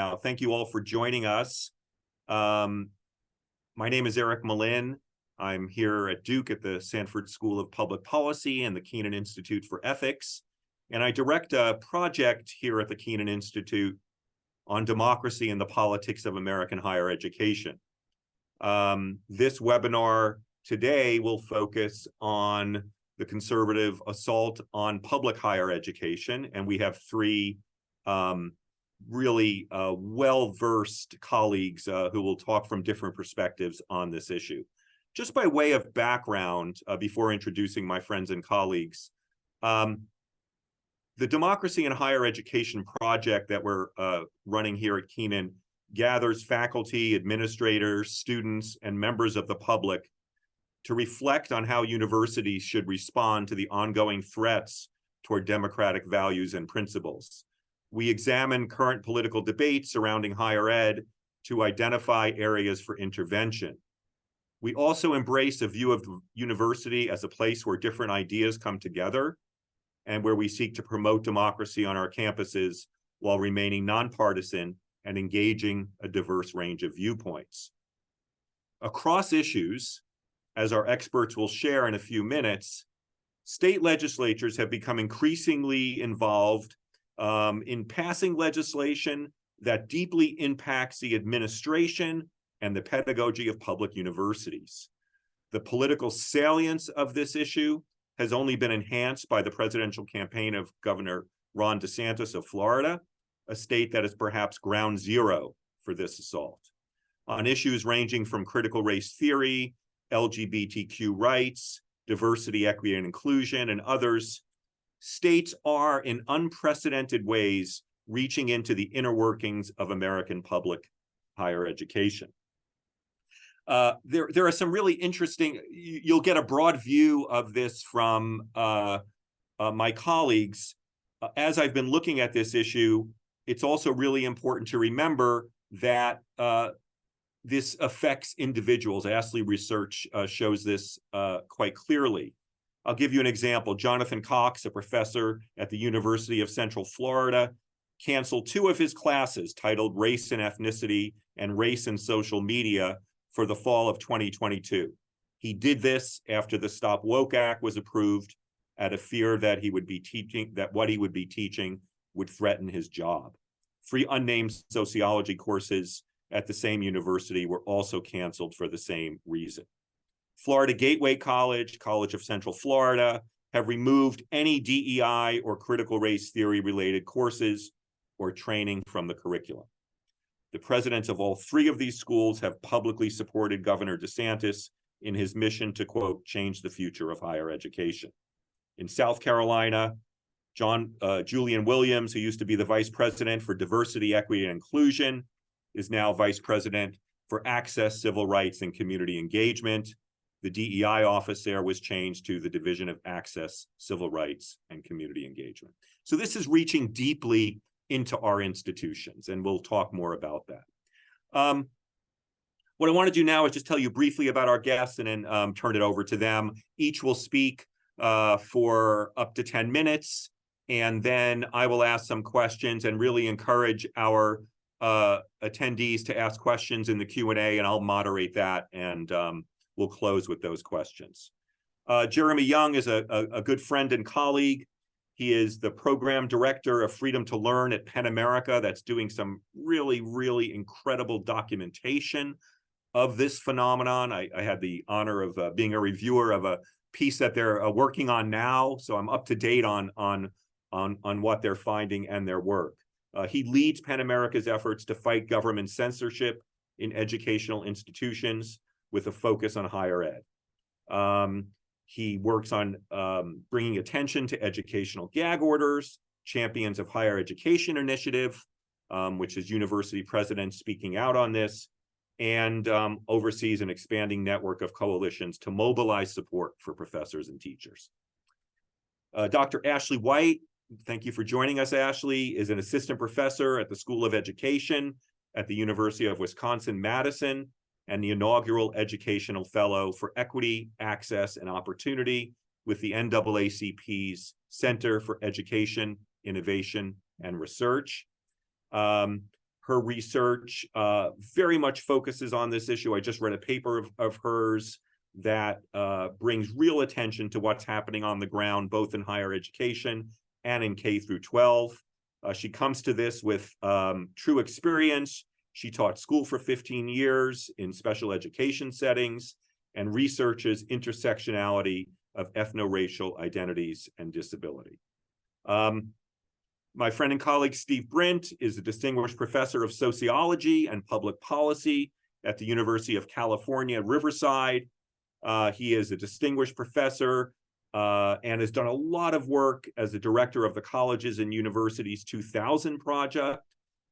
now. Thank you all for joining us. My name is Eric Malin. I'm here at Duke at the Sanford School of Public Policy and the Kenan Institute for Ethics. And I direct a project here at the Kenan Institute on democracy and the politics of American higher education. This webinar today will focus on the conservative assault on public higher education. And we have three really well-versed colleagues who will talk from different perspectives on this issue. Just by way of background, before introducing my friends and colleagues, the Democracy in Higher Education project that we're running here at Kenan gathers faculty, administrators, students, and members of the public to reflect on how universities should respond to the ongoing threats toward democratic values and principles. We examine current political debates surrounding higher ed to identify areas for intervention. We also embrace a view of the university as a place where different ideas come together and where we seek to promote democracy on our campuses while remaining nonpartisan and engaging a diverse range of viewpoints. Across issues, as our experts will share in a few minutes, state legislatures have become increasingly involved in passing legislation that deeply impacts the administration and the pedagogy of public universities. The political salience of this issue has only been enhanced by the presidential campaign of Governor Ron DeSantis of Florida, a state that is perhaps ground zero for this assault. On issues ranging from critical race theory, LGBTQ rights, diversity, equity, and inclusion, and others, states are in unprecedented ways reaching into the inner workings of American public higher education. There are some really interesting, you'll get a broad view of this from my colleagues. As I've been looking at this issue, it's also really important to remember that this affects individuals. Ashley research shows this quite clearly. I'll give you an example. Jonathan Cox, a professor at the University of Central Florida, canceled 2 of his classes titled Race and Ethnicity and Race and Social Media for the fall of 2022. He did this after the Stop Woke Act was approved out of fear that what he would be teaching would threaten his job. 3 unnamed sociology courses at the same university were also canceled for the same reason. Florida Gateway College, College of Central Florida, have removed any DEI or critical race theory related courses or training from the curriculum. The presidents of all 3 of these schools have publicly supported Governor DeSantis in his mission to, quote, change the future of higher education. In South Carolina, Julian Williams, who used to be the vice president for diversity, equity, and inclusion, is now vice president for access, civil rights, and community engagement. The DEI office there was changed to the Division of Access, Civil Rights, and Community Engagement. So this is reaching deeply into our institutions, and we'll talk more about that. What I want to do now is just tell you briefly about our guests and then turn it over to them. Each will speak for up to 10 minutes, and then I will ask some questions and really encourage our attendees to ask questions in the Q&A, and I'll moderate that, and we'll close with those questions. Jeremy Young is a good friend and colleague. He is the program director of Freedom to Learn at Penn America. That's doing some really, really incredible documentation of this phenomenon. I had the honor of being a reviewer of a piece that they're working on now, so I'm up to date on what they're finding and their work. He leads Penn America's efforts to fight government censorship in educational institutions with a focus on higher ed. He works on bringing attention to educational gag orders, Champions of Higher Education Initiative, which is university presidents speaking out on this, and oversees an expanding network of coalitions to mobilize support for professors and teachers. Dr. Ashley White, thank you for joining us, Ashley, is an assistant professor at the School of Education at the University of Wisconsin-Madison and the inaugural Educational Fellow for Equity, Access, and Opportunity with the NAACP's Center for Education, Innovation, and Research. Her research very much focuses on this issue. I just read a paper of hers that brings real attention to what's happening on the ground, both in higher education and in K through 12. She comes to this with true experience. She taught school for 15 years in special education settings and researches intersectionality of ethno-racial identities and disability. My friend and colleague Steve Brint is a distinguished professor of sociology and public policy at the University of California, Riverside. He is a distinguished professor and has done a lot of work as the director of the Colleges and Universities 2000 project.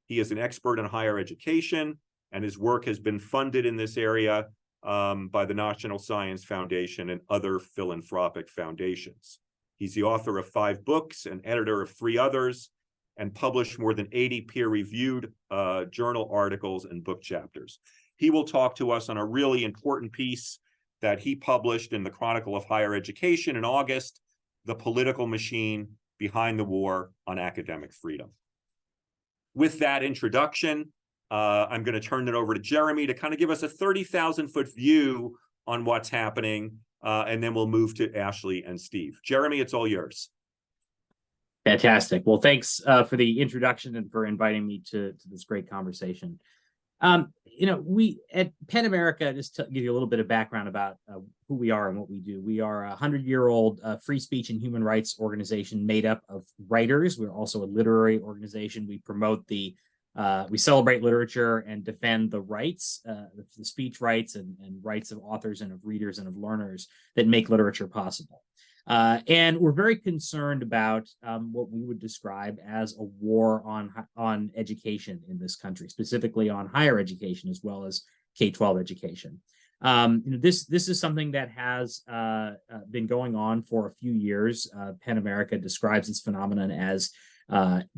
He is an expert in higher education, and his work has been funded in this area by the National Science Foundation and other philanthropic foundations. He's the author of 5 books and editor of 3 others, and published more than 80 peer-reviewed journal articles and book chapters. He will talk to us on a really important piece that he published in the Chronicle of Higher Education in August, The Political Machine Behind the War on Academic Freedom. With that introduction, I'm going to turn it over to Jeremy to kind of give us a 30,000-foot view on what's happening, and then we'll move to Ashley and Steve. Jeremy, it's all yours. Fantastic. Well, thanks for the introduction and for inviting me to this great conversation. We at PEN America, just to give you a little bit of background about who we are and what we do. We are a 100-year-old free speech and human rights organization made up of writers. We're also a literary organization. We promote we celebrate literature and defend the rights, the speech rights and rights of authors and of readers and of learners that make literature possible. And we're very concerned about what we would describe as a war on education in this country, specifically on higher education as well as K-12 education. This is something that has been going on for a few years. PEN America describes this phenomenon as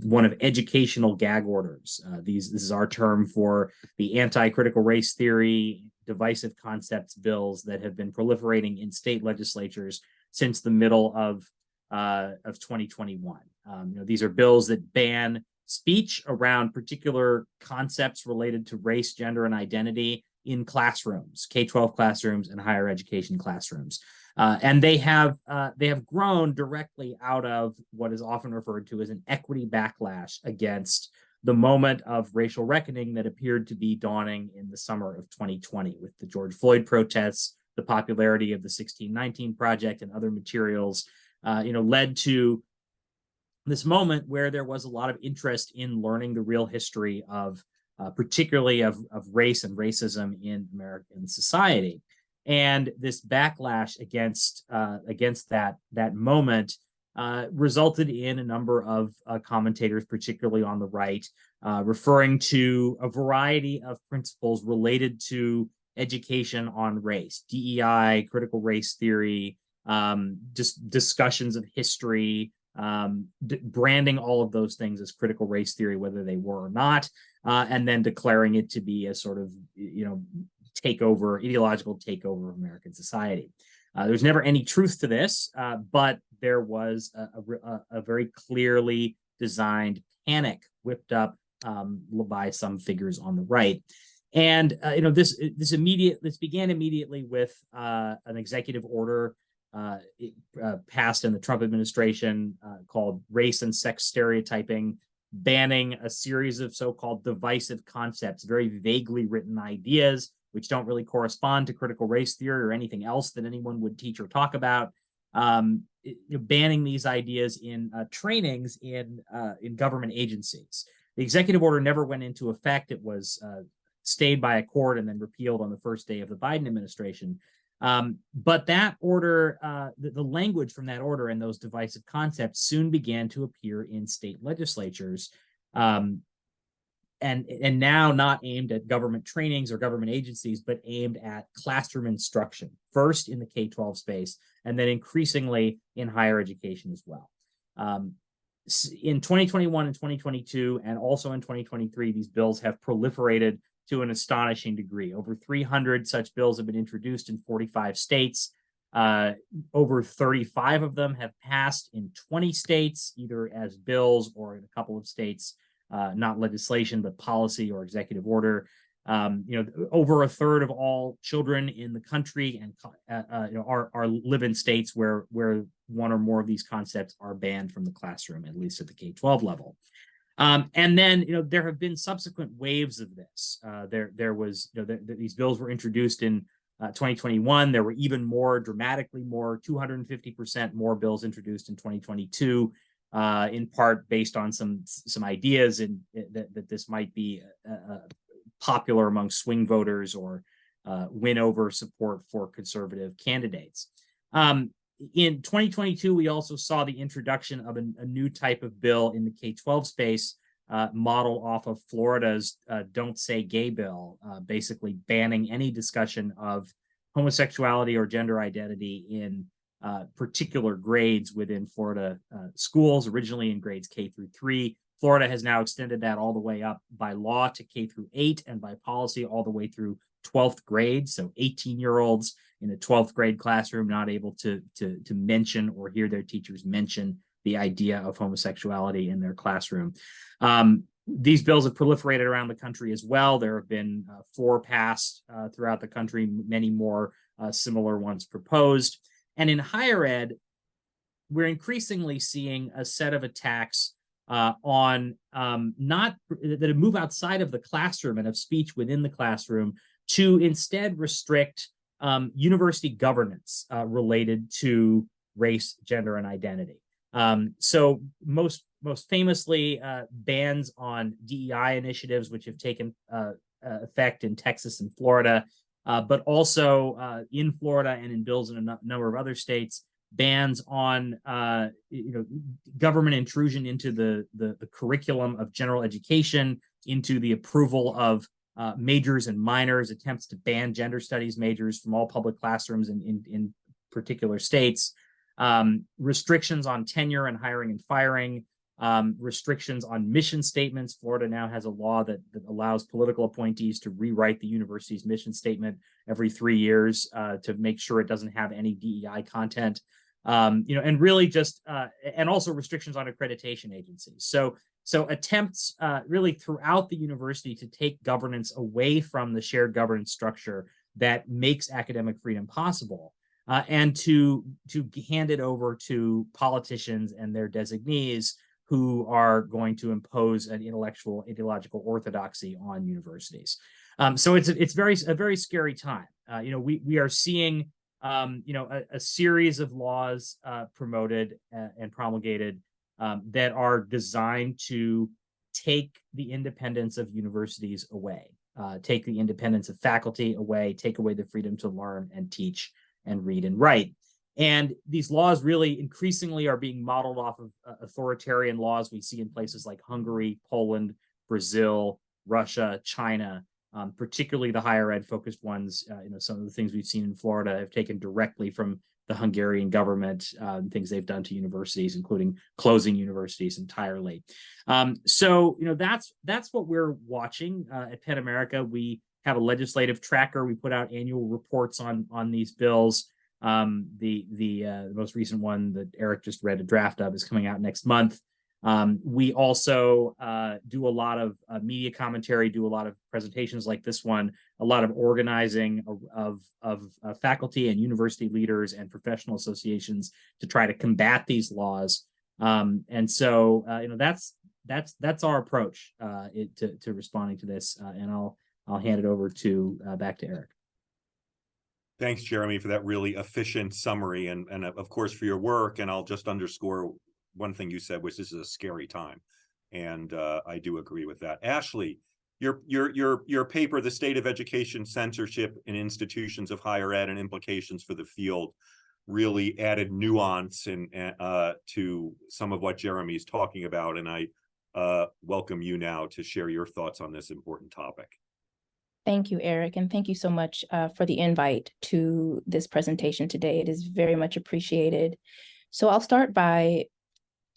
one of educational gag orders. This is our term for the anti-critical race theory, divisive concepts bills that have been proliferating in state legislatures since the middle of 2021. These are bills that ban speech around particular concepts related to race, gender, and identity in classrooms, K-12 classrooms and higher education classrooms. And they have grown directly out of what is often referred to as an equity backlash against the moment of racial reckoning that appeared to be dawning in the summer of 2020 with the George Floyd protests, the popularity of the 1619 Project and other materials, led to this moment where there was a lot of interest in learning the real history of, particularly of race and racism in American society. And this backlash against that moment resulted in a number of commentators, particularly on the right, referring to a variety of principles related to education on race, DEI, critical race theory, just discussions of history, branding all of those things as critical race theory, whether they were or not, and then declaring it to be a sort of, ideological takeover of American society. There's never any truth to this, but there was a very clearly designed panic whipped up by some figures on the right. And this began immediately with an executive order passed in the Trump administration called Race and Sex Stereotyping, banning a series of so-called divisive concepts, very vaguely written ideas, which don't really correspond to critical race theory or anything else that anyone would teach or talk about. Banning these ideas in trainings in government agencies. The executive order never went into effect. It was stayed by a court and then repealed on the first day of the Biden administration. But that order, the language from that order and those divisive concepts soon began to appear in state legislatures, and now not aimed at government trainings or government agencies, but aimed at classroom instruction, first in the K-12 space, and then increasingly in higher education as well. In 2021 and 2022, and also in 2023, these bills have proliferated to an astonishing degree. Over 300 such bills have been introduced in 45 states. Over 35 of them have passed in 20 states, either as bills or in a couple of states not legislation, but policy or executive order. Over a third of all children in the country and are live in states where one or more of these concepts are banned from the classroom, at least at the K-12 level. And then, there have been subsequent waves of this. There was, these bills were introduced in 2021. There were even more, dramatically more, 250% more bills introduced in 2022, in part based on some ideas that this might be popular among swing voters or win over support for conservative candidates. In 2022, we also saw the introduction of a new type of bill in the K-12 space, modeled off of Florida's Don't Say Gay bill, basically banning any discussion of homosexuality or gender identity in particular grades within Florida schools, originally in grades K through 3. Florida has now extended that all the way up by law to K through 8 and by policy all the way through 12th grade. So 18-year-olds in a 12th grade classroom not able to mention or hear their teachers mention the idea of homosexuality in their classroom. These bills have proliferated around the country as well. There have been 4 passed throughout the country, many more similar ones proposed. And in higher ed, we're increasingly seeing a set of attacks on not that move outside of the classroom and of speech within the classroom to instead restrict university governance related to race, gender, and identity. So most famously, bans on DEI initiatives, which have taken effect in Texas and Florida, but also in Florida and in bills in a number of other states, bans on government intrusion into the curriculum of general education, into the approval of majors and minors, attempts to ban gender studies majors from all public classrooms in particular states, restrictions on tenure and hiring and firing, restrictions on mission statements. Florida now has a law that allows political appointees to rewrite the university's mission statement every 3 years to make sure it doesn't have any DEI content. And really just, and also restrictions on accreditation agencies. So attempts really throughout the university to take governance away from the shared governance structure that makes academic freedom possible, and to hand it over to politicians and their designees who are going to impose an ideological orthodoxy on universities. So it's a very scary time. We are seeing a series of laws promoted and promulgated that are designed to take the independence of universities away, take the independence of faculty away, take away the freedom to learn and teach and read and write. And these laws really increasingly are being modeled off of authoritarian laws we see in places like Hungary, Poland, Brazil, Russia, China. Particularly the higher ed focused ones, some of the things we've seen in Florida have taken directly from the Hungarian government, things they've done to universities, including closing universities entirely. So that's what we're watching at Penn America. We have a legislative tracker. We put out annual reports on these bills. The most recent one that Eric just read a draft of is coming out next month. We also do a lot of media commentary, do a lot of presentations like this one, a lot of organizing of faculty and university leaders and professional associations to try to combat these laws. And so that's our approach to responding to this. And I'll hand it over back to Eric. Thanks, Jeremy, for that really efficient summary and of course for your work. And I'll just underscore one thing you said, which this is a scary time, and I do agree with that. Ashley, your paper, "The State of Education, Censorship in Institutions of Higher Ed and Implications for the Field," really added nuance and to some of what Jeremy's talking about, and I welcome you now to share your thoughts on this important topic. Thank you, Eric, and thank you so much for the invite to this presentation today. It is very much appreciated. So I'll start by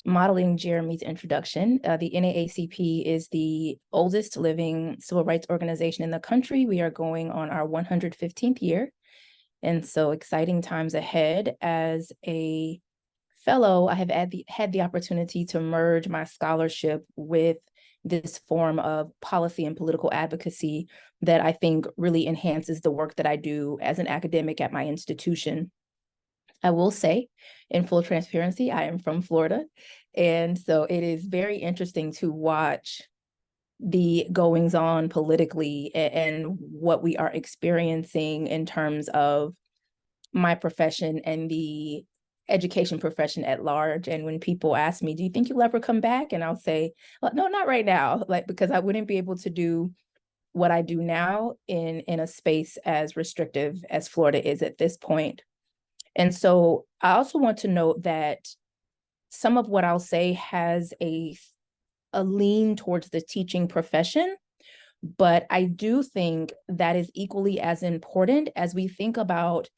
modeling Jeremy's introduction. The NAACP is the oldest living civil rights organization in the country. We are going on our 115th year. And so exciting times ahead. As a fellow, I have had the opportunity to merge my scholarship with this form of policy and political advocacy that I think really enhances the work that I do as an academic at my institution. I will say, in full transparency, I am from Florida. And so it is very interesting to watch the goings on politically and what we are experiencing in terms of my profession and the education profession at large. And when people ask me, do you think you'll ever come back? And I'll say, well, no, not right now, like, because I wouldn't be able to do what I do now in a space as restrictive as Florida is at this point. And so I also want to note that some of what I'll say has a lean towards the teaching profession, but I do think that is equally as important as we think about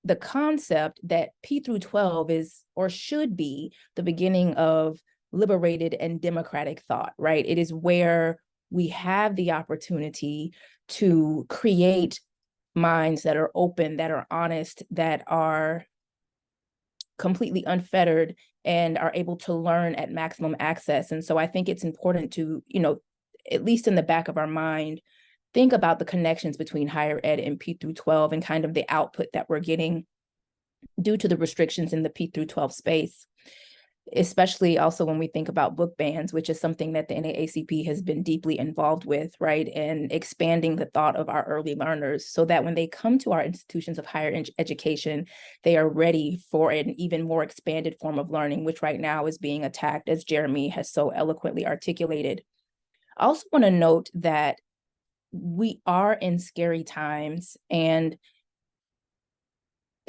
the concept that P through 12 is, or should be, the beginning of liberated and democratic thought, right? It is where we have the opportunity to create minds that are open, that are honest, that are completely unfettered, and are able to learn at maximum access. And so I think it's important to, at least in the back of our mind, think about the connections between higher ed and P through 12 and kind of the output that we're getting due to the restrictions in the P through 12 space, especially also when we think about book bans, which is something that the NAACP has been deeply involved with, right? And expanding the thought of our early learners so that when they come to our institutions of higher education, they are ready for an even more expanded form of learning, which right now is being attacked, as Jeremy has so eloquently articulated. I also want to note that we are in scary times, and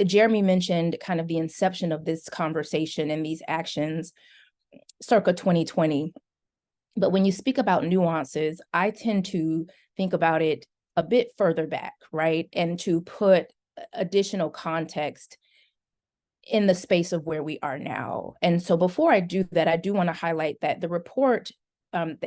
Jeremy mentioned kind of the inception of this conversation and these actions circa 2020. But when you speak about nuances, I tend to think about it a bit further back, right? And to put additional context in the space of where we are now. And so before I do that, I do want to highlight that the report,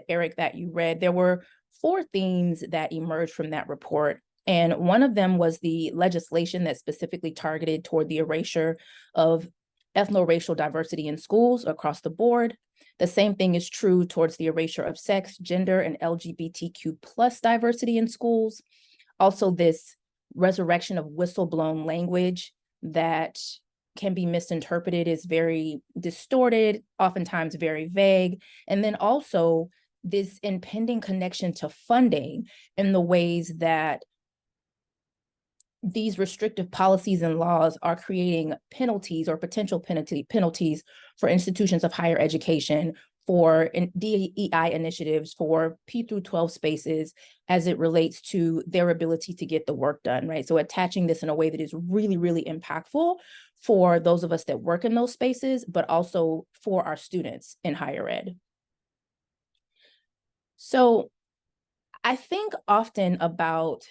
Eric, that you read, there were 4 themes that emerged from that report. And one of them was the legislation that specifically targeted toward the erasure of ethno-racial diversity in schools across the board. The same thing is true towards the erasure of sex, gender, and LGBTQ plus diversity in schools. Also, this resurrection of whistleblown language that can be misinterpreted, is very distorted, oftentimes very vague. And then also this impending connection to funding in the ways that these restrictive policies and laws are creating penalties or potential penalties for institutions of higher education, for DEI initiatives, for P through 12 spaces as it relates to their ability to get the work done, right? So attaching this in a way that is really, really impactful for those of us that work in those spaces, but also for our students in higher ed. So I think often about,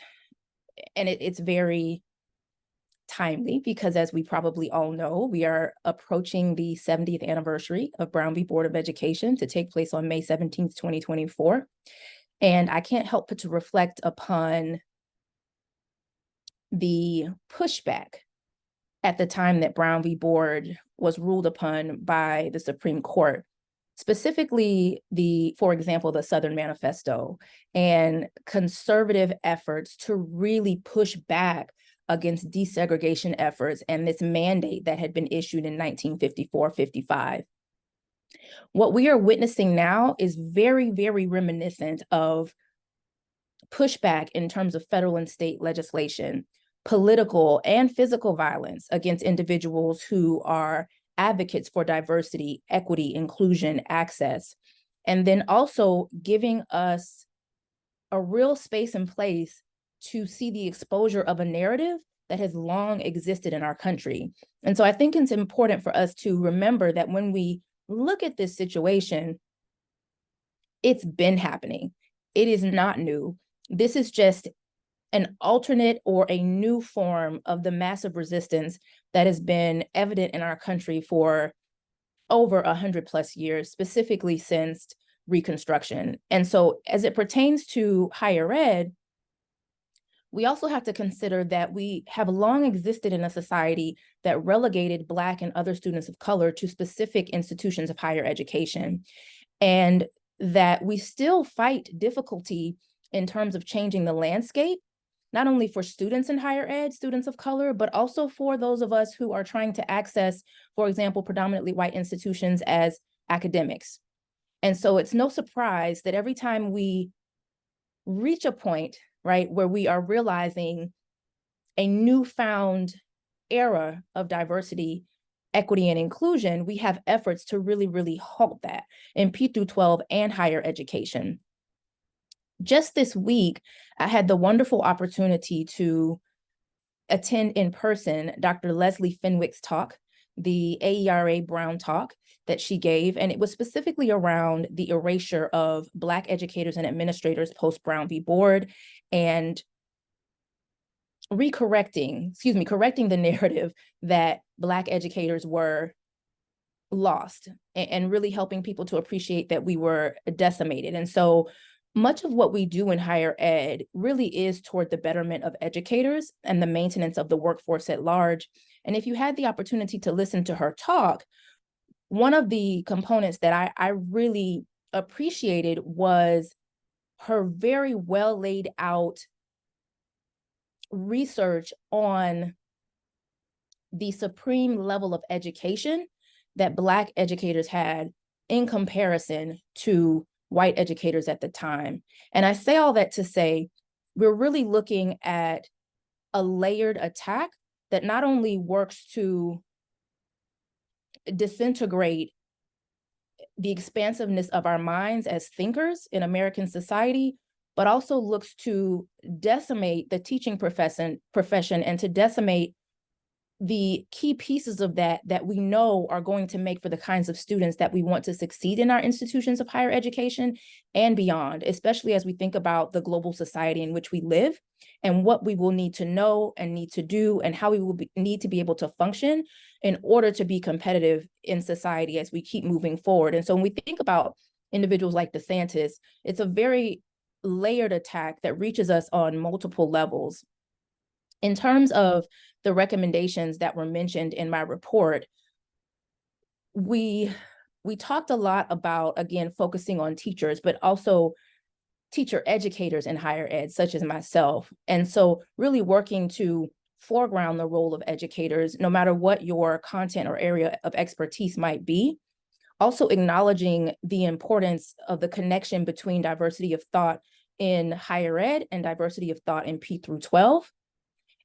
and it's very timely because, as we probably all know, we are approaching the 70th anniversary of Brown v. Board of Education to take place on May 17th, 2024. And I can't help but to reflect upon the pushback at the time that Brown v. Board was ruled upon by the Supreme Court, specifically for example, the Southern Manifesto and conservative efforts to really push back against desegregation efforts and this mandate that had been issued in 1954-55. What we are witnessing now is very, very reminiscent of pushback in terms of federal and state legislation, political and physical violence against individuals who are advocates for diversity, equity, inclusion, access, and then also giving us a real space and place to see the exposure of a narrative that has long existed in our country. And so I think it's important for us to remember that when we look at this situation, it's been happening. It is not new. This is just an alternate or a new form of the massive resistance that has been evident in our country for over 100+ years, specifically since Reconstruction. And so as it pertains to higher ed, we also have to consider that we have long existed in a society that relegated Black and other students of color to specific institutions of higher education. And that we still fight difficulty in terms of changing the landscape, not only for students in higher ed, students of color, but also for those of us who are trying to access, for example, predominantly white institutions as academics. And so it's no surprise that every time we reach a point, right, where we are realizing a newfound era of diversity, equity, and inclusion, we have efforts to really, really halt that in P through 12 and higher education. Just this week, I had the wonderful opportunity to attend in person Dr. Leslie Fenwick's talk, the AERA Brown talk that she gave, and it was specifically around the erasure of Black educators and administrators post Brown v. Board, and correcting the narrative that Black educators were lost, and really helping people to appreciate that we were decimated. And so much of what we do in higher ed really is toward the betterment of educators and the maintenance of the workforce at large. And if you had the opportunity to listen to her talk, one of the components that I really appreciated was her very well laid out research on the supreme level of education that Black educators had in comparison to white educators at the time. And I say all that to say, we're really looking at a layered attack that not only works to disintegrate the expansiveness of our minds as thinkers in American society, but also looks to decimate the teaching profession and to decimate the key pieces of that we know are going to make for the kinds of students that we want to succeed in our institutions of higher education and beyond, especially as we think about the global society in which we live and what we will need to know and need to do and how we will need to be able to function in order to be competitive in society as we keep moving forward. And so when we think about individuals like DeSantis, it's a very layered attack that reaches us on multiple levels. In terms of the recommendations that were mentioned in my report, we talked a lot about, again, focusing on teachers, but also teacher educators in higher ed, such as myself. And so really working to foreground the role of educators, no matter what your content or area of expertise might be. Also acknowledging the importance of the connection between diversity of thought in higher ed and diversity of thought in P through 12.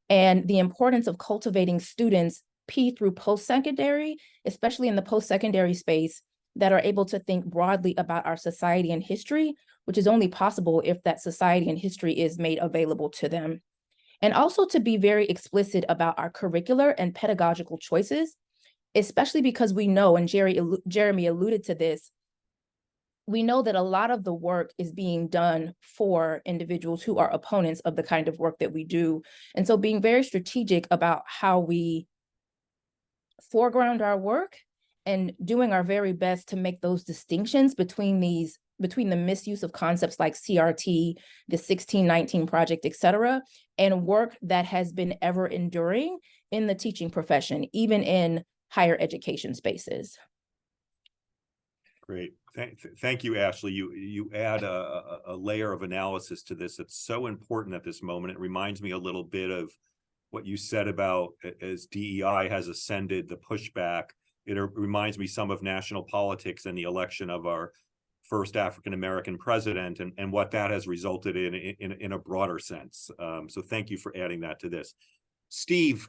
And the importance of cultivating students P through post-secondary, especially in the post-secondary space, that are able to think broadly about our society and history, which is only possible if that society and history is made available to them. And also to be very explicit about our curricular and pedagogical choices, especially because we know, and Jeremy alluded to this, we know that a lot of the work is being done for individuals who are opponents of the kind of work that we do. And so being very strategic about how we foreground our work and doing our very best to make those distinctions between the misuse of concepts like CRT, the 1619 Project, et cetera, and work that has been ever enduring in the teaching profession, even in higher education spaces. Great. Thank you, Ashley. You add a layer of analysis to this that's so important at this moment. It reminds me a little bit of what you said about as DEI has ascended, the pushback. It reminds me some of national politics and the election of our first African-American president and what that has resulted in a broader sense. So thank you for adding that to this. Steve,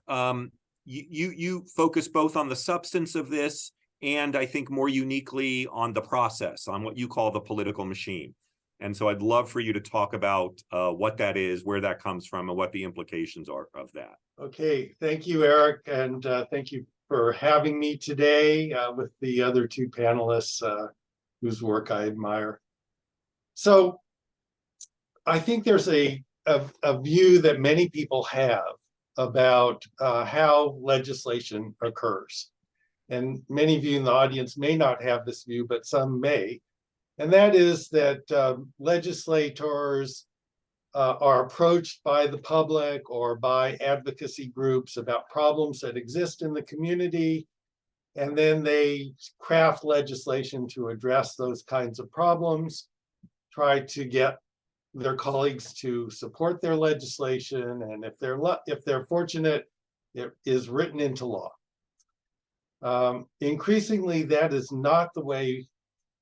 you focus both on the substance of this and I think more uniquely on the process, on what you call the political machine. And so I'd love for you to talk about what that is, where that comes from, and what the implications are of that. Okay, thank you, Eric, and thank you for having me today with the other two panelists whose work I admire. So I think there's a view that many people have about how legislation occurs. And many of you in the audience may not have this view, but some may. And that is that legislators are approached by the public or by advocacy groups about problems that exist in the community. And then they craft legislation to address those kinds of problems, try to get their colleagues to support their legislation, and if they're fortunate, it is written into law. Increasingly, that is not the way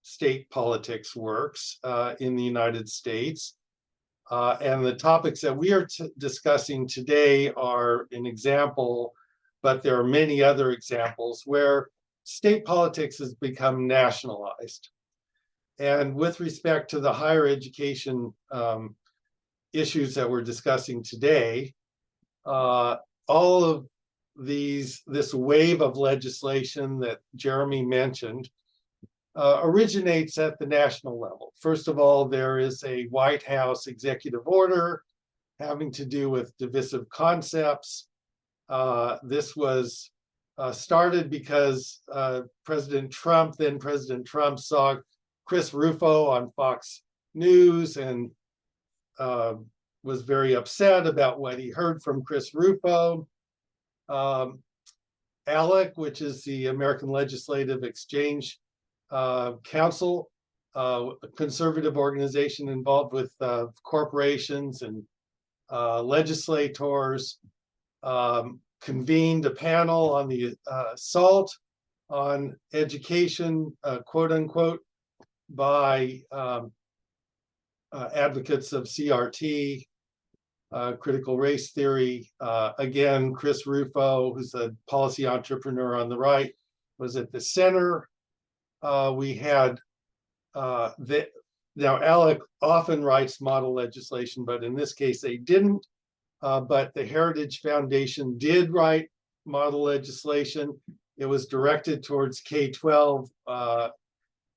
state politics works in the United States. And the topics that we are discussing today are an example, but there are many other examples where state politics has become nationalized. And with respect to the higher education issues that we're discussing today, all of this wave of legislation that Jeremy mentioned originates at the national level. First of all, there is a White House executive order having to do with divisive concepts. This was started because then President Trump saw Chris Rufo on Fox News and was very upset about what he heard from Chris Rufo. ALEC, which is the American Legislative Exchange Council, a conservative organization involved with corporations and legislators, convened a panel on the assault on education, quote unquote, by advocates of CRT, critical race theory. Again, Chris Rufo, who's a policy entrepreneur on the right, was at the center. We had now ALEC often writes model legislation, but in this case they didn't. But the Heritage Foundation did write model legislation. It was directed towards K-12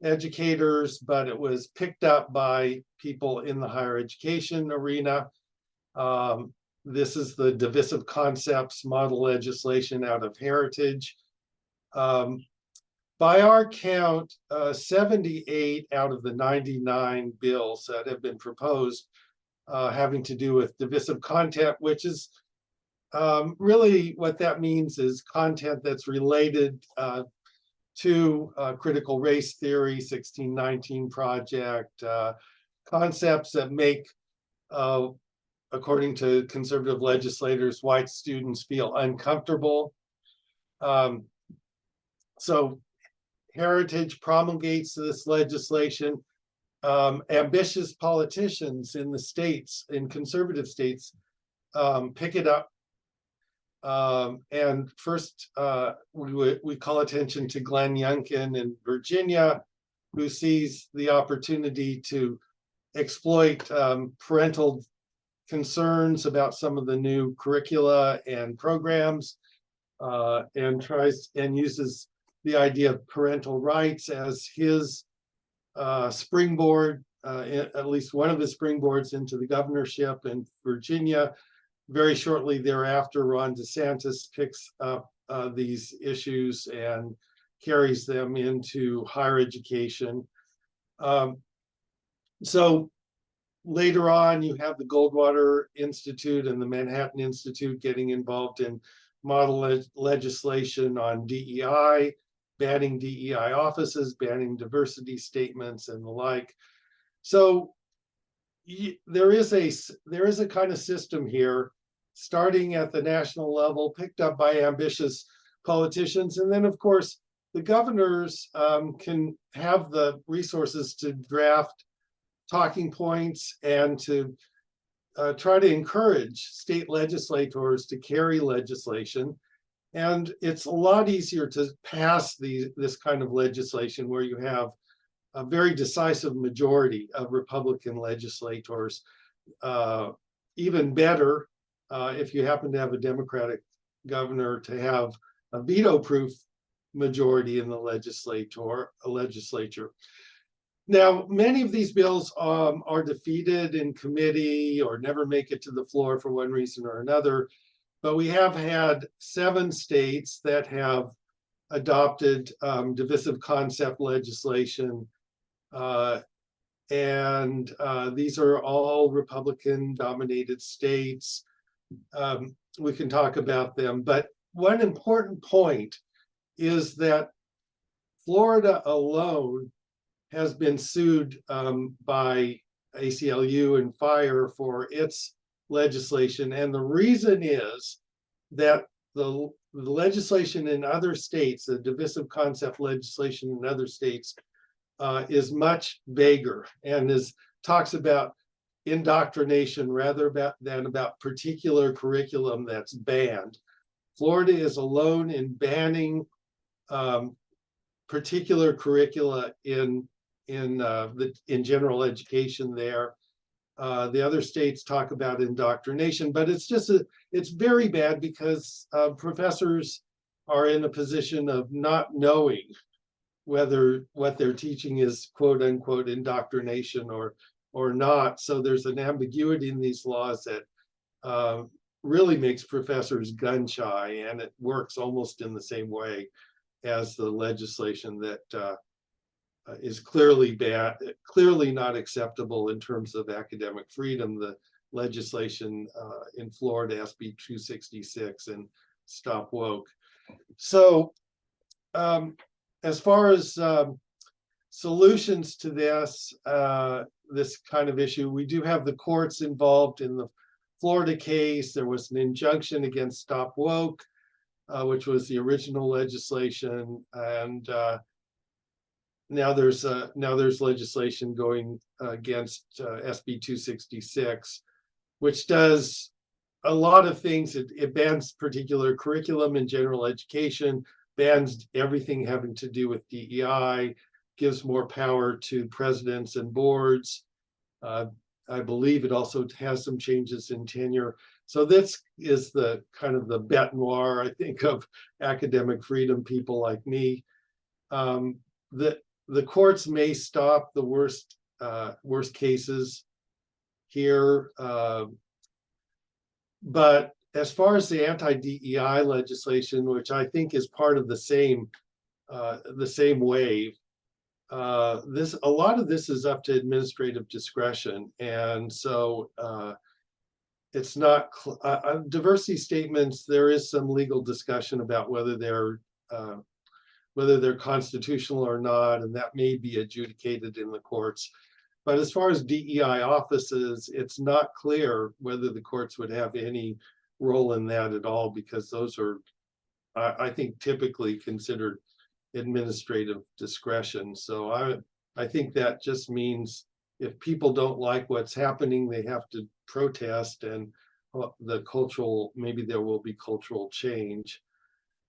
educators, but it was picked up by people in the higher education arena. This is the divisive concepts model legislation out of Heritage. By our count, 78 out of the 99 bills that have been proposed having to do with divisive content, which is really what that means is content that's related to critical race theory, 1619 Project, concepts that make, according to conservative legislators, white students feel uncomfortable. So Heritage promulgates this legislation. Ambitious politicians in the states, in conservative states, pick it up. And first, we call attention to Glenn Youngkin in Virginia, who sees the opportunity to exploit parental concerns about some of the new curricula and programs, and tries and uses the idea of parental rights as his springboard, at least one of his springboards into the governorship in Virginia. Very shortly thereafter, Ron DeSantis picks up these issues and carries them into higher education. So later on, you have the Goldwater Institute and the Manhattan Institute getting involved in model legislation on DEI, banning DEI offices, banning diversity statements and the like. So there is a kind of system here, starting at the national level, picked up by ambitious politicians. And then, of course, the governors can have the resources to draft talking points and to try to encourage state legislators to carry legislation. And it's a lot easier to pass this kind of legislation where you have a very decisive majority of Republican legislators. Even better, if you happen to have a Democratic governor, to have a veto-proof majority in the legislature. Now, many of these bills are defeated in committee or never make it to the floor for one reason or another. But we have had 7 states that have adopted divisive concept legislation. And these are all Republican-dominated states. We can talk about them. But one important point is that Florida alone has been sued by ACLU and FIRE for its legislation. And the reason is that the legislation in other states, the divisive concept legislation in other states, is much vaguer and talks about indoctrination rather than about particular curriculum that's banned. Florida is alone in banning particular curricula in general education there. The other states talk about indoctrination, but it's very bad because professors are in a position of not knowing whether what they're teaching is quote unquote indoctrination or not. So there's an ambiguity in these laws that really makes professors gun shy, and it works almost in the same way as the legislation that is clearly bad, clearly not acceptable in terms of academic freedom. The legislation in Florida, SB 266 and Stop Woke. So as far as solutions to this kind of issue, we do have the courts involved in the Florida case. There was an injunction against Stop Woke, which was the original legislation, and now there's legislation going against SB 266, which does a lot of things. It bans particular curriculum in general education, bans everything having to do with DEI, gives more power to presidents and boards. I believe it also has some changes in tenure. So this is the kind of the bête noire, I think, of academic freedom people like me. The courts may stop the worst cases here, but as far as the anti-DEI legislation, which I think is part of the same wave, a lot of this is up to administrative discretion, and so it's not diversity statements. There is some legal discussion about whether they're constitutional or not, and that may be adjudicated in the courts. But as far as DEI offices, it's not clear whether the courts would have any role in that at all, because those are, I think, typically considered administrative discretion. So I think that just means if people don't like what's happening, they have to protest, and maybe there will be cultural change.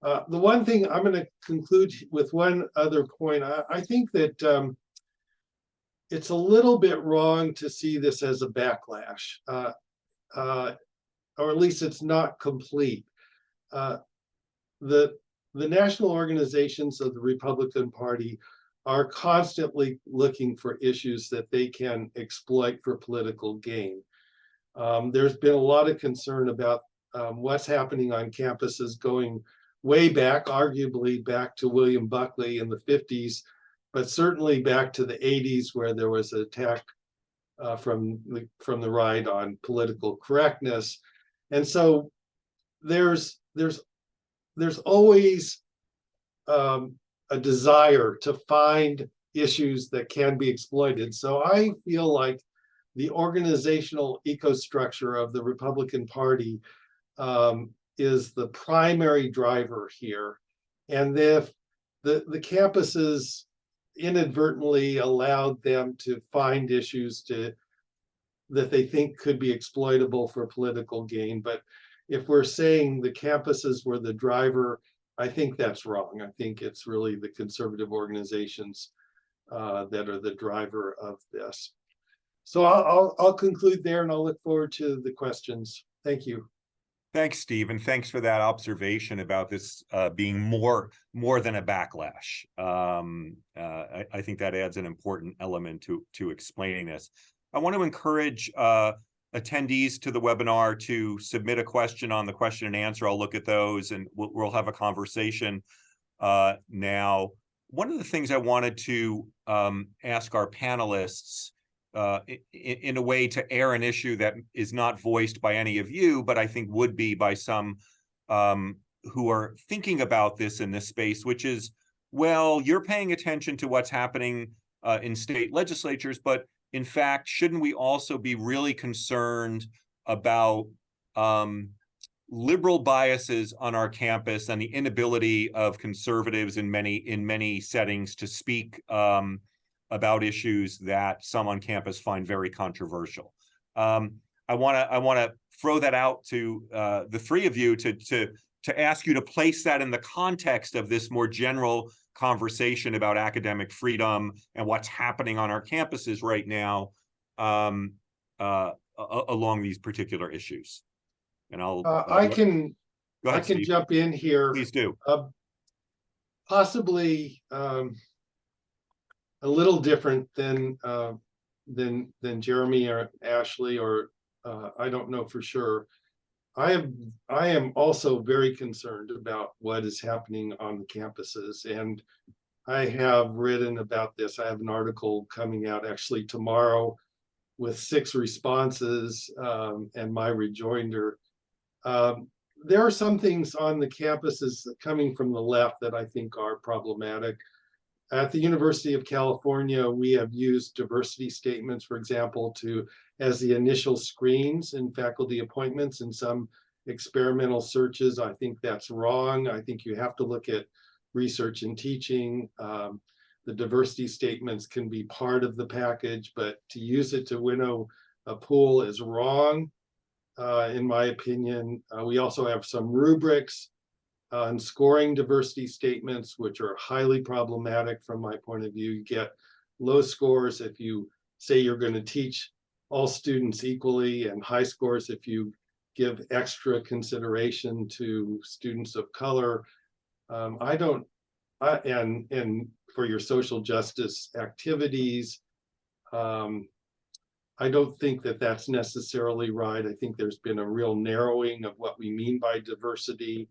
The one thing I'm going to conclude with one other point, I think that it's a little bit wrong to see this as a backlash, or at least it's not complete. The national organizations of the Republican Party are constantly looking for issues that they can exploit for political gain. There's been a lot of concern about what's happening on campuses going way back, arguably back to William Buckley in the 50s, but certainly back to the 80s, where there was an attack from the right on political correctness. And so there's always a desire to find issues that can be exploited. So I feel like the organizational ecostructure of the Republican Party is the primary driver here. And if the campuses inadvertently allowed them to find issues that they think could be exploitable for political gain, but if we're saying the campuses were the driver, I think that's wrong. I think it's really the conservative organizations that are the driver of this. So I'll conclude there, and I'll look forward to the questions. Thank you. Thanks, Steve, and thanks for that observation about this being more than a backlash. I think that adds an important element to explaining this. I want to encourage attendees to the webinar to submit a question on the question and answer. I'll look at those, and we'll have a conversation now. One of the things I wanted to ask our panelists in a way to air an issue that is not voiced by any of you, but I think would be by some who are thinking about this in this space, which is, well, you're paying attention to what's happening in state legislatures, but in fact, shouldn't we also be really concerned about liberal biases on our campus and the inability of conservatives in many settings to speak about issues that some on campus find very controversial? I want to throw that out to the three of you to ask you to place that in the context of this more general conversation about academic freedom and what's happening on our campuses right now along these particular issues. And I can go ahead, Steve. jump in here. Please do. Possibly a little different than Jeremy or Ashley, or I don't know for sure. I am also very concerned about what is happening on the campuses, and I have written about this. I have an article coming out actually tomorrow with 6 responses and my rejoinder. There are some things on the campuses coming from the left that I think are problematic. At the University of California, we have used diversity statements, for example, as the initial screens in faculty appointments in some experimental searches. I think that's wrong. I think you have to look at research and teaching. The diversity statements can be part of the package, but to use it to winnow a pool is wrong, in my opinion. We also have some rubrics on scoring diversity statements, which are highly problematic from my point of view. You get low scores if you say you're going to teach all students equally, and high scores if you give extra consideration to students of color. And for your social justice activities, I don't think that that's necessarily right. I think there's been a real narrowing of what we mean by diversity,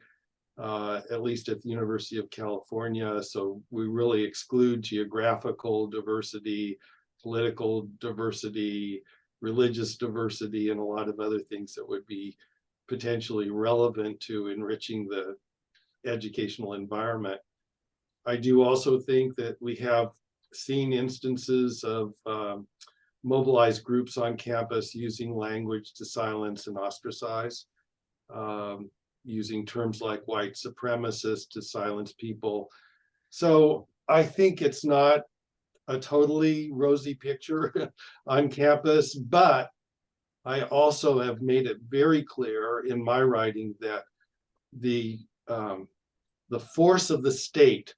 at least at the University of California. So we really exclude geographical diversity, political diversity, religious diversity, and a lot of other things that would be potentially relevant to enriching the educational environment. I do also think that we have seen instances of mobilized groups on campus using language to silence and ostracize, using terms like white supremacist to silence people. So I think it's not a totally rosy picture on campus, but I also have made it very clear in my writing that the force of the state,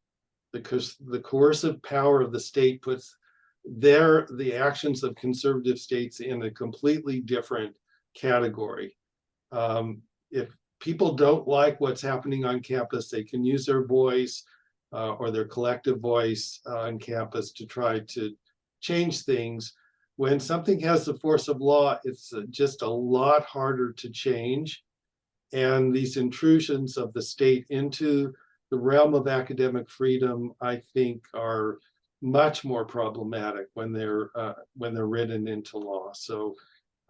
the coercive power of the state puts the actions of conservative states in a completely different category. If people don't like what's happening on campus, they can use their voice or their collective voice on campus to try to change things. When something has the force of law, it's just a lot harder to change. And these intrusions of the state into the realm of academic freedom, I think, are much more problematic when they're written into law. So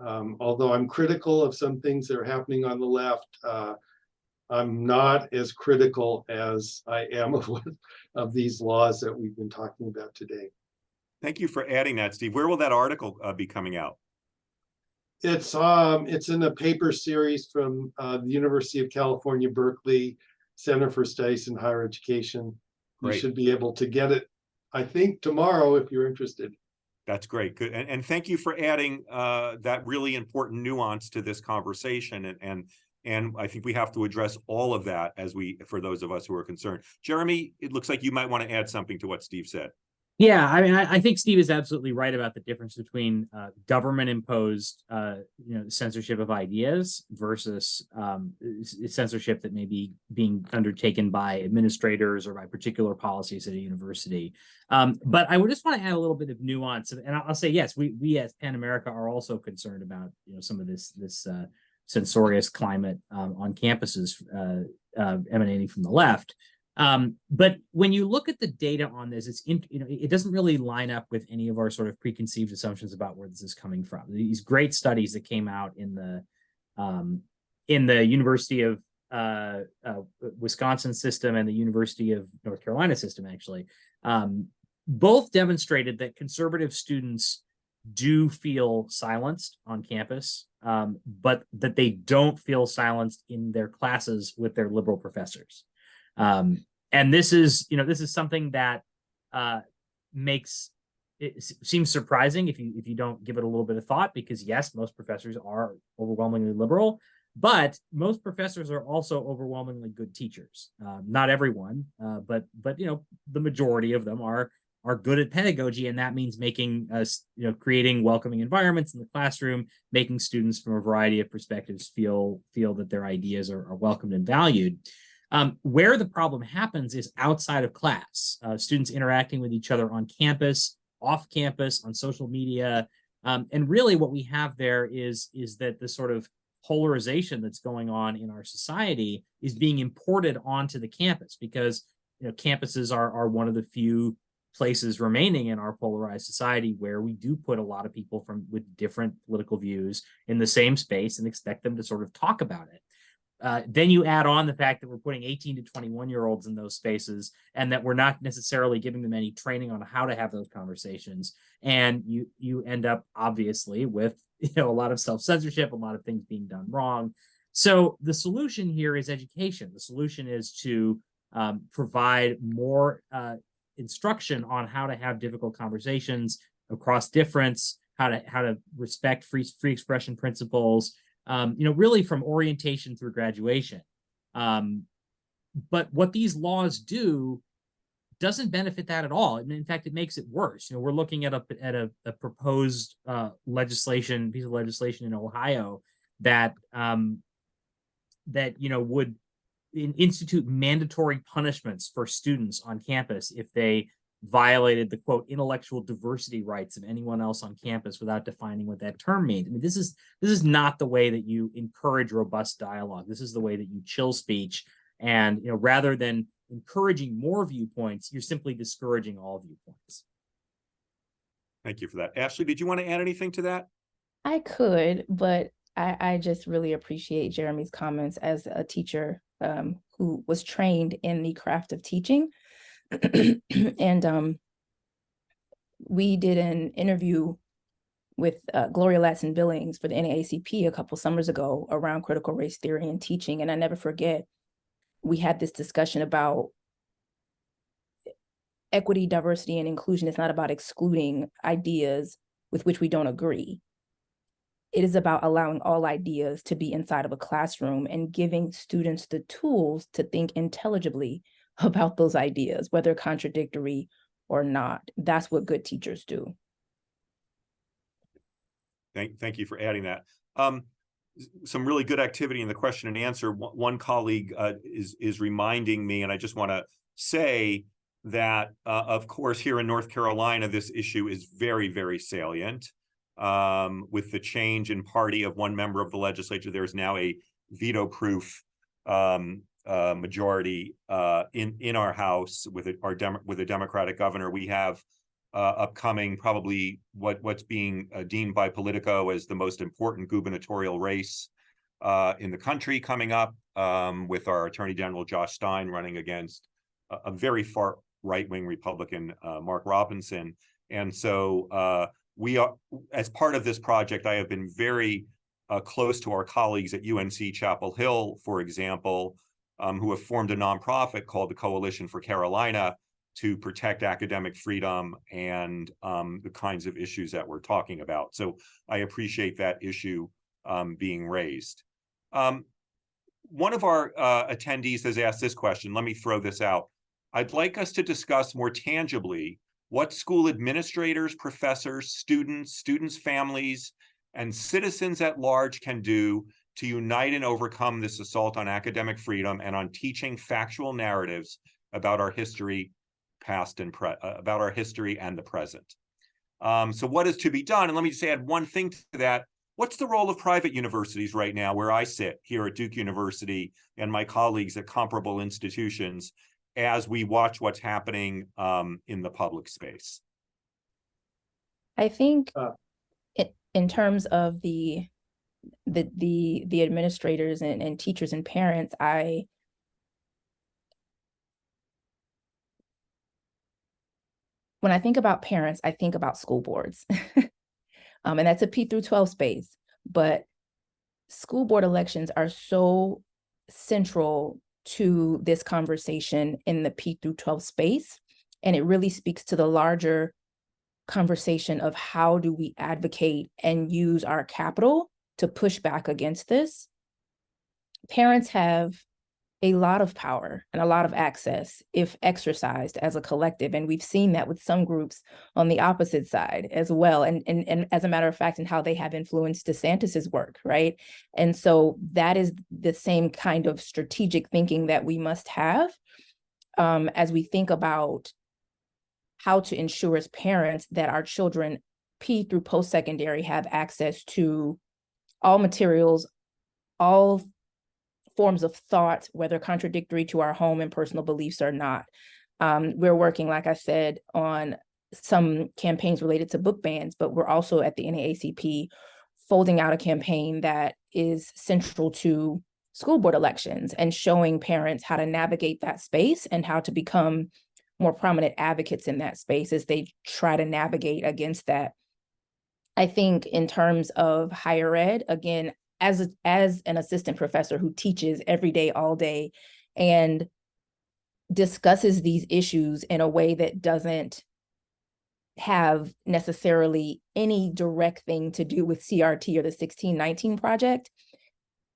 although I'm critical of some things that are happening on the left, I'm not as critical as I am of these laws that we've been talking about today. Thank you for adding that, Steve. Where will that article be coming out? It's in a paper series from the University of California, Berkeley Center for Studies in Higher Education. Great. You should be able to get it, I think, tomorrow if you're interested. That's great. Good. And thank you for adding that really important nuance to this conversation. And I think we have to address all of that for those of us who are concerned. Jeremy, it looks like you might want to add something to what Steve said. Yeah, I mean, I think Steve is absolutely right about the difference between government-imposed, censorship of ideas versus censorship that may be being undertaken by administrators or by particular policies at a university. But I would just want to add a little bit of nuance, and I'll say yes, we as Pan America are also concerned about some of this censorious climate on campuses emanating from the left. But when you look at the data on this, it doesn't really line up with any of our sort of preconceived assumptions about where this is coming from. These great studies that came out in the University of Wisconsin system and the University of North Carolina system, actually, both demonstrated that conservative students do feel silenced on campus, but that they don't feel silenced in their classes with their liberal professors. And this is something that makes it seems surprising if you don't give it a little bit of thought, because yes, most professors are overwhelmingly liberal, but most professors are also overwhelmingly good teachers. Not everyone, but the majority of them are good at pedagogy, and that means making creating welcoming environments in the classroom, making students from a variety of perspectives feel that their ideas are welcomed and valued. Where the problem happens is outside of class, students interacting with each other on campus, off campus, on social media. And really what we have there is that the sort of polarization that's going on in our society is being imported onto the campus, because campuses are one of the few places remaining in our polarized society where we do put a lot of people with different political views in the same space and expect them to sort of talk about it. Then you add on the fact that we're putting 18 to 21-year-olds in those spaces, and that we're not necessarily giving them any training on how to have those conversations. And you end up obviously with a lot of self-censorship, a lot of things being done wrong. So the solution here is education. The solution is to provide more instruction on how to have difficult conversations across difference, how to respect free expression principles, really from orientation through graduation. But what these laws do doesn't benefit that at all. And in fact, it makes it worse. We're looking at a proposed piece of legislation in Ohio that would institute mandatory punishments for students on campus if they violated the quote intellectual diversity rights of anyone else on campus without defining what that term means. I mean, this is not the way that you encourage robust dialogue. This is the way that you chill speech, and rather than encouraging more viewpoints, you're simply discouraging all viewpoints. Thank you for that. Ashley, did you want to add anything to that? I could, but I just really appreciate Jeremy's comments as a teacher who was trained in the craft of teaching. And we did an interview with Gloria Latson Billings for the NAACP a couple summers ago around critical race theory and teaching. And I never forget, we had this discussion about equity, diversity, and inclusion. It's not about excluding ideas with which we don't agree. It is about allowing all ideas to be inside of a classroom and giving students the tools to think intelligibly about those ideas, whether contradictory or not. That's what good teachers do. Thank you for adding that. Some really good activity in the question and answer. One colleague is reminding me, and I just want to say that, of course, here in North Carolina, this issue is very, very salient. With the change in party of one member of the legislature, there's now a veto-proof majority in our House with a Democratic governor. We have upcoming probably what's being deemed by Politico as the most important gubernatorial race in the country coming up, with our Attorney General Josh Stein running against a very far right-wing Republican, Mark Robinson. And so we are, as part of this project, I have been very close to our colleagues at UNC Chapel Hill, for example, who have formed a nonprofit called the Coalition for Carolina to protect academic freedom and the kinds of issues that we're talking about. So I appreciate that issue being raised. One of our attendees has asked this question. Let me throw this out. I'd like us to discuss more tangibly what school administrators, professors, students' families, and citizens at large can do to unite and overcome this assault on academic freedom and on teaching factual narratives about our history, past and about our history and the present. So what is to be done? And let me just add one thing to that. What's the role of private universities right now, where I sit here at Duke University and my colleagues at comparable institutions, as we watch what's happening in the public space? I think in terms of the the administrators and teachers and parents, when I think about parents, I think about school boards. And that's a P through 12 space, but school board elections are so central to this conversation in the P through 12 space. And it really speaks to the larger conversation of how do we advocate and use our capital to push back against this. Parents have a lot of power and a lot of access if exercised as a collective. And we've seen that with some groups on the opposite side as well. And as a matter of fact, in how they have influenced DeSantis's work, right? And so that is the same kind of strategic thinking that we must have as we think about how to ensure as parents that our children P through post-secondary have access to all materials, all forms of thought, whether contradictory to our home and personal beliefs or not. We're working, like I said, on some campaigns related to book bans, but we're also at the NAACP folding out a campaign that is central to school board elections and showing parents how to navigate that space and how to become more prominent advocates in that space as they try to navigate against that. I think in terms of higher ed, again, as an assistant professor who teaches every day, all day, and discusses these issues in a way that doesn't have necessarily any direct thing to do with CRT or the 1619 project,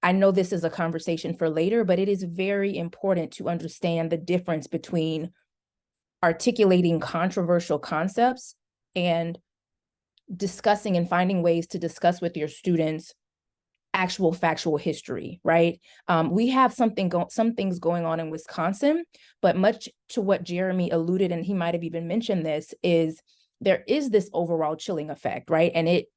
I know this is a conversation for later, but it is very important to understand the difference between articulating controversial concepts and discussing and finding ways to discuss with your students actual factual history, right? We have some things going on in Wisconsin, but much to what Jeremy alluded, and he might have even mentioned this, is there is this overall chilling effect, right? And it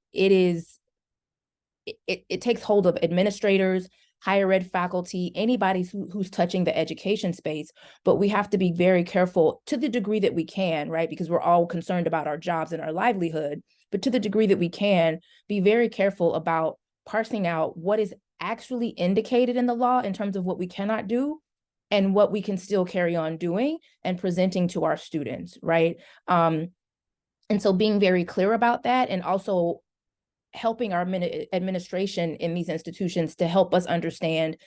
takes hold of administrators, higher ed faculty, anybody who's touching the education space, but we have to be very careful to the degree that we can, right? Because we're all concerned about our jobs and our livelihood, but to the degree that we can, be very careful about parsing out what is actually indicated in the law in terms of what we cannot do and what we can still carry on doing and presenting to our students, right? And so being very clear about that, and also helping our administration in these institutions to help us understand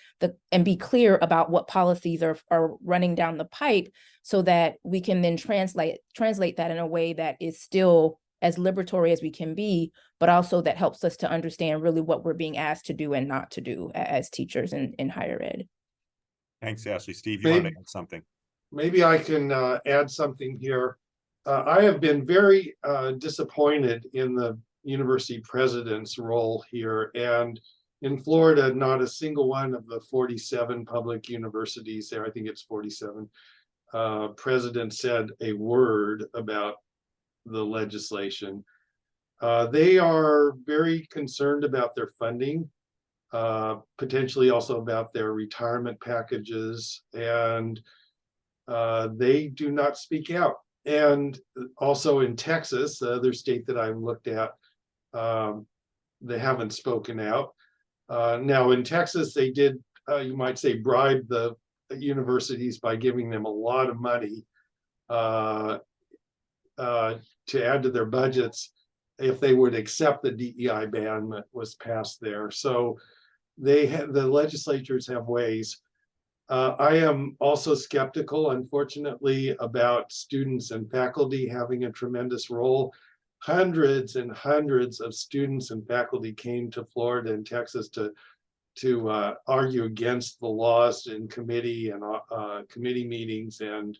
and be clear about what policies are running down the pipe so that we can then translate that in a way that is still as liberatory as we can be, but also that helps us to understand really what we're being asked to do and not to do as teachers in higher ed. Thanks, Ashley. Steve, you want to add something? Maybe I can add something here. I have been very disappointed in the university president's role here. And in Florida, not a single one of the 47 public universities there, I think it's 47, president said a word about the legislation. They are very concerned about their funding, potentially also about their retirement packages, and they do not speak out. And also in Texas, the other state that I've looked at, they haven't spoken out. Now in Texas, they did, you might say, bribe the universities by giving them a lot of money to add to their budgets if they would accept the DEI ban that was passed there. So the legislatures have ways. I am also skeptical, unfortunately, about students and faculty having a tremendous role. Hundreds and hundreds of students and faculty came to Florida and Texas to argue against the laws in committee and committee meetings, and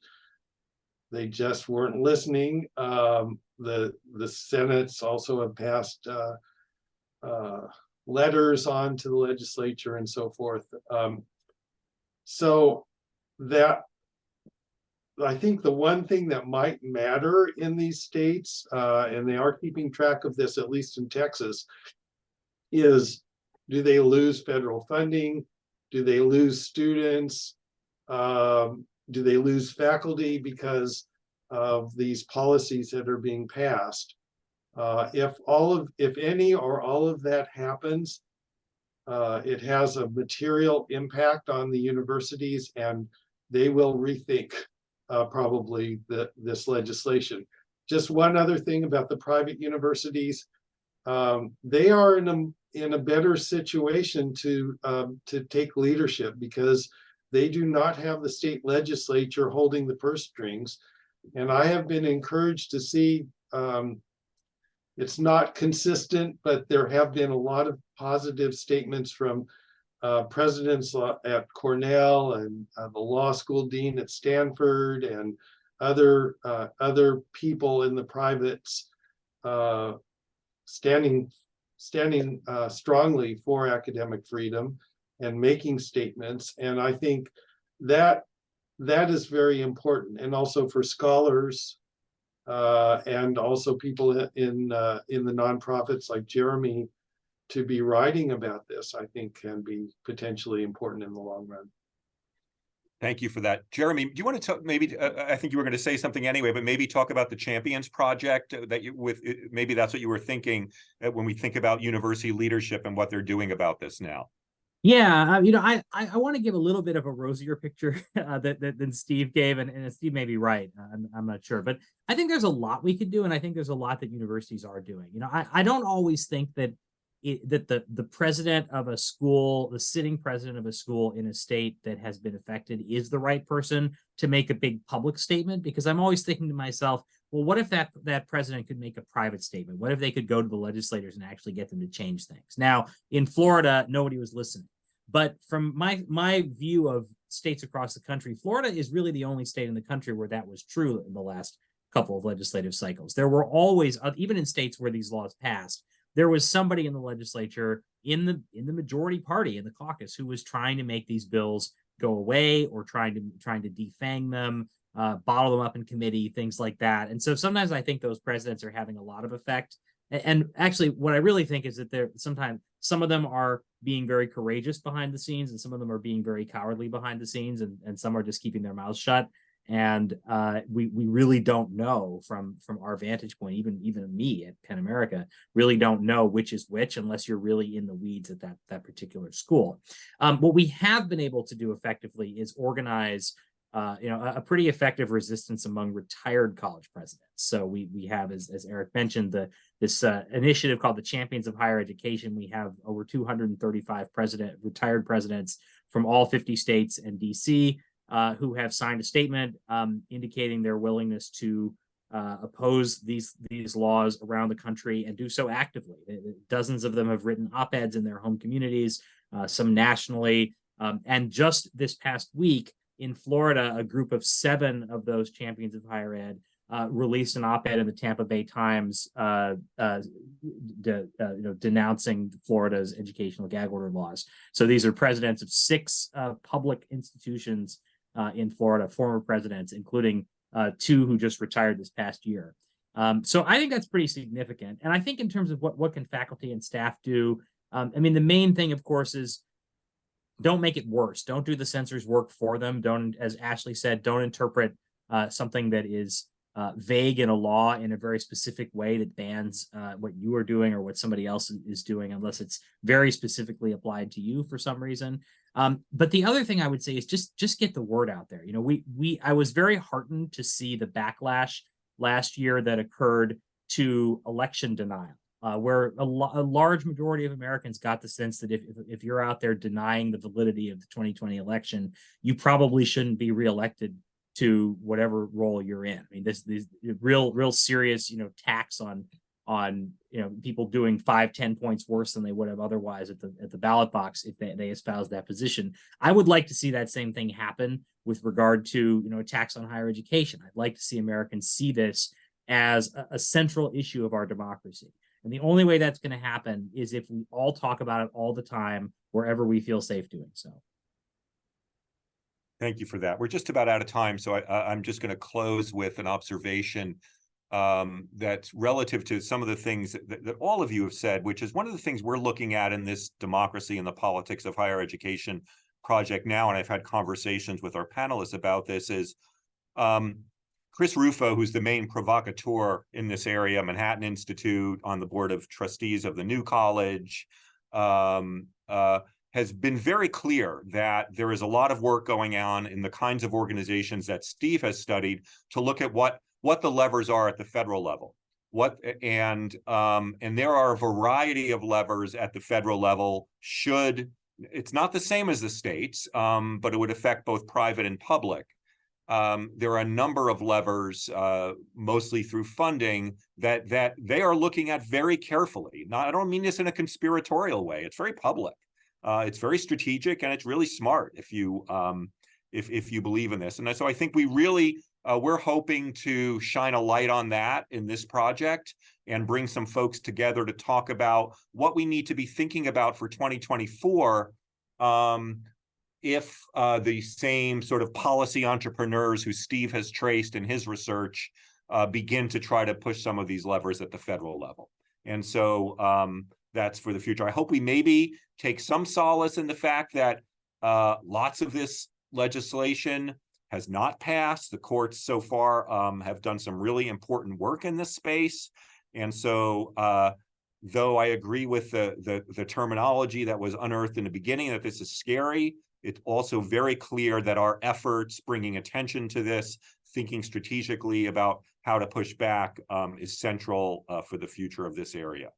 they just weren't listening. The Senates also have passed letters on to the legislature and so forth. So that, I think the one thing that might matter in these states, and they are keeping track of this, at least in Texas, is do they lose federal funding? Do they lose students? Do they lose faculty because of these policies that are being passed? If any or all of that happens, It has a material impact on the universities, and they will rethink probably this legislation. Just one other thing about the private universities. They are in a better situation to take leadership, because they do not have the state legislature holding the purse strings. And I have been encouraged to see, it's not consistent, but there have been a lot of positive statements from presidents at Cornell and the law school dean at Stanford and other people in the privates standing strongly for academic freedom and making statements. And I think that is very important, and also for scholars and also people in the nonprofits like Jeremy to be writing about this, I think can be potentially important in the long run. Thank you for that. Jeremy, do you want to talk, maybe, I think you were going to say something anyway, but maybe talk about the Champions Project that maybe that's what you were thinking when we think about university leadership and what they're doing about this now. Yeah, I want to give a little bit of a rosier picture than Steve gave, and Steve may be right. I'm not sure, but I think there's a lot we could do, and I think there's a lot that universities are doing. I don't always think that the president of a school, the sitting president of a school in a state that has been affected, is the right person to make a big public statement, because I'm always thinking to myself, well, what if that president could make a private statement? What if they could go to the legislators and actually get them to change things? Now, in Florida, nobody was listening. But from my view of states across the country, Florida is really the only state in the country where that was true in the last couple of legislative cycles. There were always, even in states where these laws passed, there was somebody in the legislature, in the majority party, in the caucus, who was trying to make these bills go away, or trying to defang them, bottle them up in committee, things like that. And so sometimes I think those presidents are having a lot of effect. And actually, what I really think is that sometimes some of them are being very courageous behind the scenes, and some of them are being very cowardly behind the scenes, and some are just keeping their mouths shut. And we really don't know from our vantage point, even me at Penn America, really don't know which is which unless you're really in the weeds at that particular school. What we have been able to do effectively is organize a pretty effective resistance among retired college presidents. So we have, as Eric mentioned, this initiative called the Champions of Higher Education. We have over 235 retired presidents from all 50 states and DC who have signed a statement indicating their willingness to oppose these laws around the country, and do so actively. Dozens of them have written op-eds in their home communities, some nationally, and just this past week, in Florida, a group of 7 of those champions of higher ed released an op-ed in the Tampa Bay Times denouncing Florida's educational gag order laws. So these are presidents of 6 public institutions in Florida, former presidents, including 2 who just retired this past year. So I think that's pretty significant. And I think in terms of what can faculty and staff do, the main thing, of course, is don't make it worse. Don't do the censors' work for them. Don't, as Ashley said, don't interpret something that is vague in a law in a very specific way that bans what you are doing or what somebody else is doing, unless it's very specifically applied to you for some reason. But the other thing I would say is just get the word out there. I was very heartened to see the backlash last year that occurred to election denial. Where a large majority of Americans got the sense that if you're out there denying the validity of the 2020 election, you probably shouldn't be reelected to whatever role you're in. This real serious, tax on people doing 5-10 points worse than they would have otherwise at the ballot box if they espouse that position. I would like to see that same thing happen with regard to a tax on higher education. I'd like to see Americans see this as a central issue of our democracy. And the only way that's going to happen is if we all talk about it all the time, wherever we feel safe doing so. Thank you for that. We're just about out of time, so I'm just going to close with an observation that's relative to some of the things that all of you have said, which is one of the things we're looking at in this Democracy and the Politics of Higher Education project now, and I've had conversations with our panelists about this, is Chris Rufo, who's the main provocateur in this area, Manhattan Institute, on the board of trustees of the new college, has been very clear that there is a lot of work going on in the kinds of organizations that Steve has studied to look at what the levers are at the federal level. And there are a variety of levers at the federal level. It's not the same as the states, but it would affect both private and public. There are a number of levers, mostly through funding, that they are looking at very carefully. I don't mean this in a conspiratorial way. It's very public. It's very strategic, and it's really smart if you believe in this. And so I think we're hoping to shine a light on that in this project and bring some folks together to talk about what we need to be thinking about for 2024. If the same sort of policy entrepreneurs who Steve has traced in his research begin to try to push some of these levers at the federal level. And so that's for the future. I hope we maybe take some solace in the fact that lots of this legislation has not passed. The courts so far have done some really important work in this space. And so though I agree with the terminology that was unearthed in the beginning, that this is scary, it's also very clear that our efforts bringing attention to this, thinking strategically about how to push back is central for the future of this area.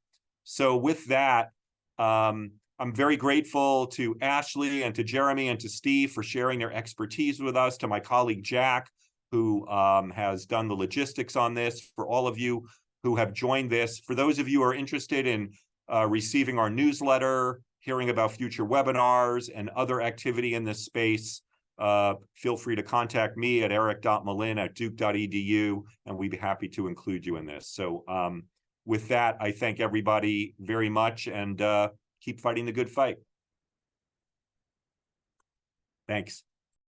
So with that, I'm very grateful to Ashley and to Jeremy and to Steve for sharing their expertise with us, to my colleague Jack, who has done the logistics on this, for all of you who have joined this. For those of you who are interested in receiving our newsletter, hearing about future webinars and other activity in this space, feel free to contact me at eric.malin@duke.edu, and we'd be happy to include you in this. So with that, I thank everybody very much, and keep fighting the good fight. Thanks.